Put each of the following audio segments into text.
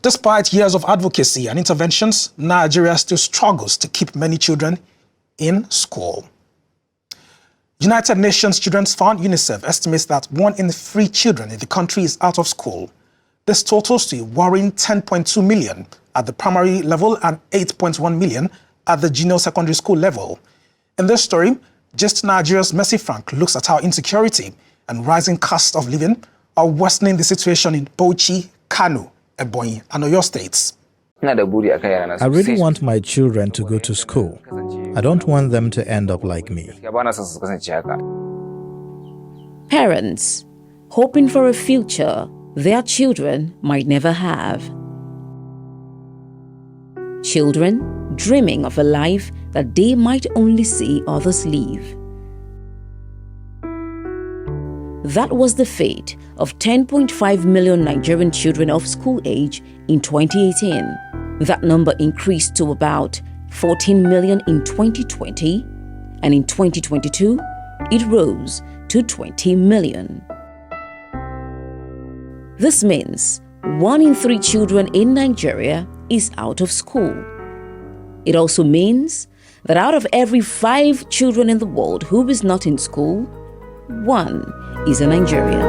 Despite years of advocacy and interventions, Nigeria still struggles to keep many children in school. United Nations Children's Fund, UNICEF, estimates that 1 in 3 children in the country is out of school. This totals to a worrying 10.2 million at the primary level and 8.1 million at the junior secondary school level. In this story, Just Nigeria's Mercy Frank looks at how insecurity and rising cost of living are worsening the situation in Bauchi, Kano, Ebonyi, and Oyo states. I really want my children to go to school. I don't want them to end up like me. Parents hoping for a future their children might never have. Children dreaming of a life that they might only see others live. That was the fate of 10.5 million Nigerian children of school age in 2018. That number increased to about 14 million in 2020, and in 2022, it rose to 20 million. This means 1 in 3 children in Nigeria is out of school. It also means that out of every 5 children in the world who is not in school, 1 is a Nigerian.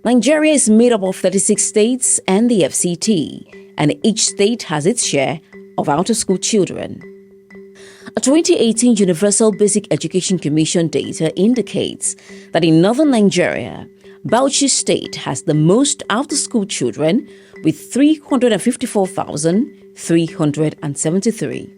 Nigeria is made up of 36 states and the FCT, and each state has its share of out-of-school children. A 2018 Universal Basic Education Commission data indicates that in northern Nigeria, Bauchi State has the most out-of-school children with 354,373.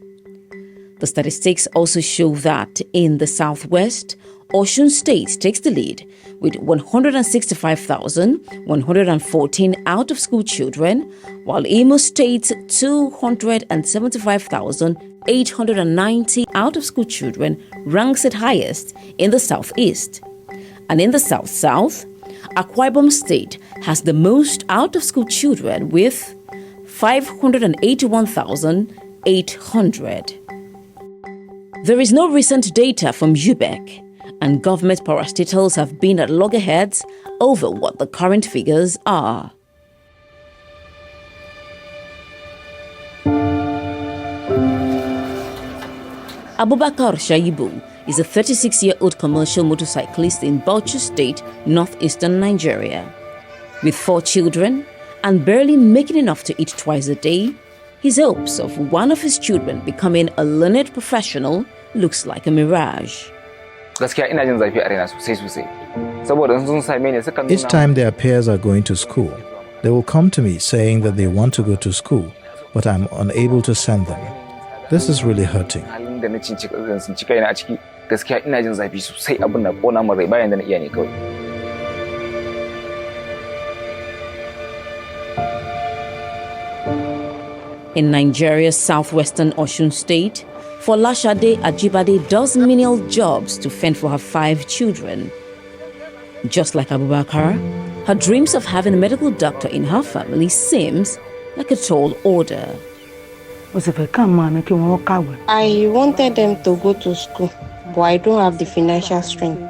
The statistics also show that in the southwest, Osun State takes the lead with 165,114 out-of-school children, while Imo State's 275,890 out-of-school children ranks it highest in the southeast. And in the south-south, Akwa Ibom State has the most out-of-school children with 581,800. There is no recent data from UBEC, and government parastatals have been at loggerheads over what the current figures are. Abubakar Shaibu is a 36-year-old commercial motorcyclist in Bauchi State, northeastern Nigeria. With 4 children and barely making enough to eat twice a day, his hopes of one of his children becoming a learned professional looks like a mirage. Each time their peers are going to school, they will come to me saying that they want to go to school, but I'm unable to send them. This is really hurting. In Nigeria's southwestern Osun State, Folashade Ajibade does menial jobs to fend for her 5 children. Just like Abubakar, her dreams of having a medical doctor in her family seems like a tall order. I wanted them to go to school, but I don't have the financial strength,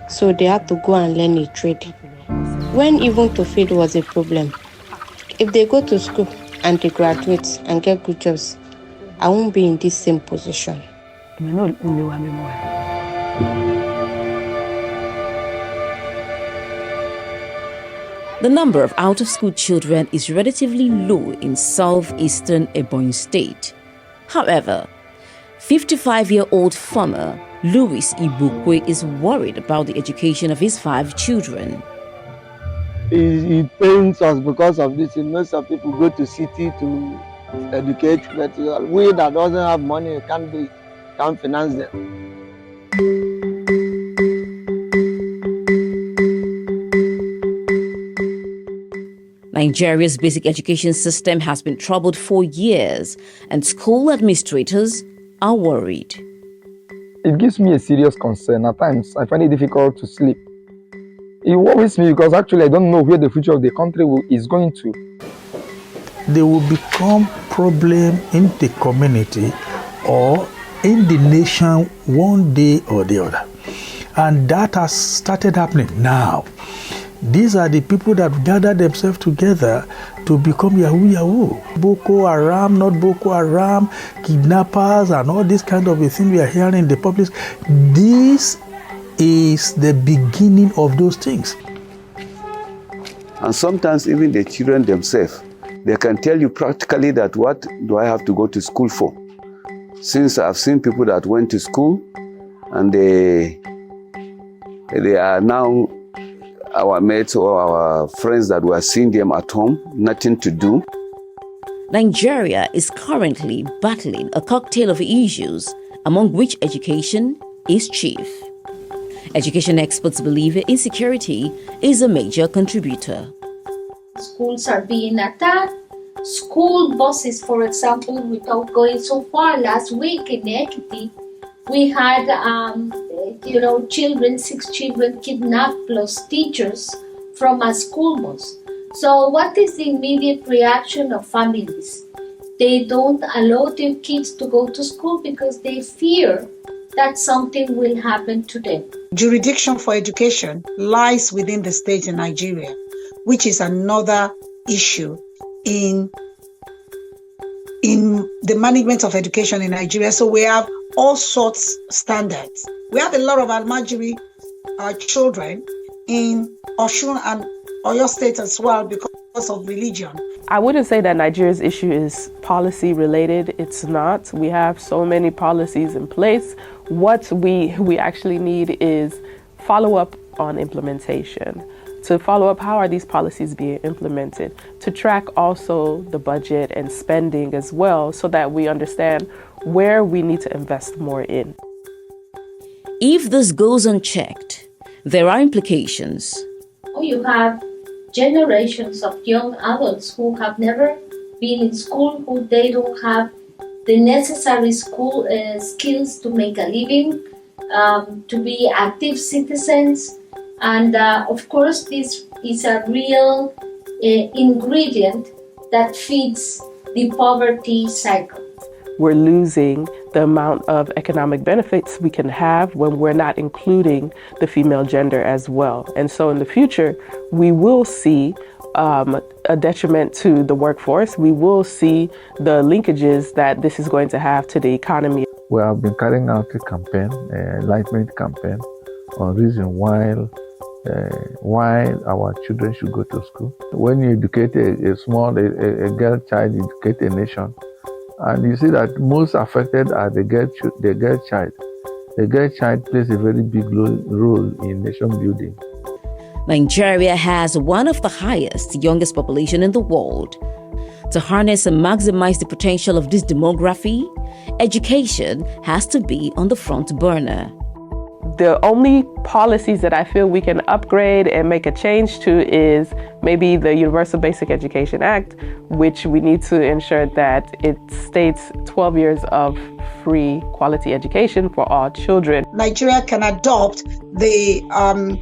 so they had to go and learn a trade. When even to feed was a problem, if they go to school and they graduate and get good jobs, I won't be in this same position. The number of out-of-school children is relatively low in southeastern Ebonyi State. However, 55-year-old farmer Louis Ibukwe is worried about the education of his 5 children. It pains us because of this. Most of people go to city to educate, but we that doesn't have money can't finance them. Nigeria's basic education system has been troubled for years, and school administrators are worried. It gives me a serious concern. At times, I find it difficult to sleep. It worries me because actually I don't know where the future of the country is going to. they will become problem in the community or in the nation one day or the other. And that has started happening now. These are the people that gather themselves together to become Yahoo Yahoo. Boko Haram, not Boko Haram, kidnappers, and all this kind of a thing we are hearing in the public. This is the beginning of those things. And sometimes even the children themselves, they can tell you practically that what do I have to go to school for? Since I've seen people that went to school and they are now our mates or our friends that were seeing them at home, nothing to do. Nigeria is currently battling a cocktail of issues, among which education is chief. Education experts believe insecurity is a major contributor. Schools are being attacked. School buses, for example, without going so far, last week in Ekiti, we had, children, 6 children kidnapped plus teachers from a school bus. So what is the immediate reaction of families? They don't allow their kids to go to school because they fear that something will happen to them. Jurisdiction for education lies within the state in Nigeria, which is another issue in the management of education in Nigeria. So we have all sorts of standards. We have a lot of Almajiri children in Osun and Oyo State as well because of religion. I wouldn't say that Nigeria's issue is policy related. It's not. We have so many policies in place. What we actually need is follow up on implementation. To follow up, how are these policies being implemented? To track also the budget and spending as well, so that we understand where we need to invest more in. If this goes unchecked, there are implications. You have generations of young adults who have never been in school, who they don't have the necessary school skills to make a living, to be active citizens. And of course, this is a real ingredient that feeds the poverty cycle. We're losing the amount of economic benefits we can have when we're not including the female gender as well. And so in the future, we will see a detriment to the workforce. We will see the linkages that this is going to have to the economy. We have been carrying out a campaign, enlightenment campaign, on reason why our children should go to school. When you educate a girl child, you educate a nation. And you see that most affected are the girl child. The girl child plays a very big role in nation building. Nigeria has one of the highest, youngest population in the world. To harness and maximize the potential of this demography, education has to be on the front burner. The only policies that I feel we can upgrade and make a change to is maybe the Universal Basic Education Act, which we need to ensure that it states 12 years of free quality education for all children. Nigeria can adopt the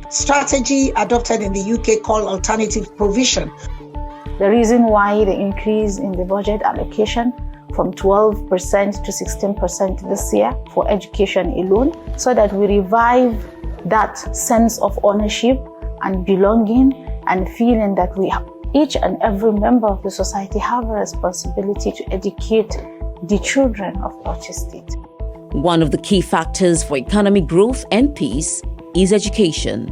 strategy adopted in the UK called alternative provision. The reason why the increase in the budget allocation from 12% to 16% this year for education alone, so that we revive that sense of ownership and belonging and feeling that each and every member of the society have a responsibility to educate the children of Bauchi State. One of the key factors for economic growth and peace is education.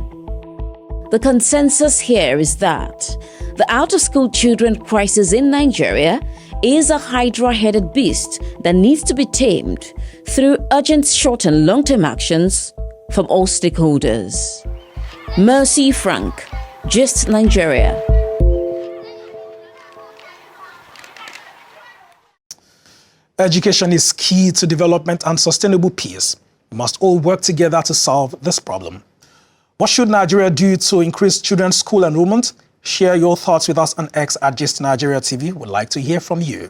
The consensus here is that the out-of-school children crisis in Nigeria is a hydra-headed beast that needs to be tamed through urgent short and long-term actions from all stakeholders. Mercy Frank, Gist Nigeria. Education is key to development and sustainable peace. We must all work together to solve this problem. What should Nigeria do to increase children's school enrollment? Share your thoughts with us on X at Gist Nigeria TV. We'd like to hear from you.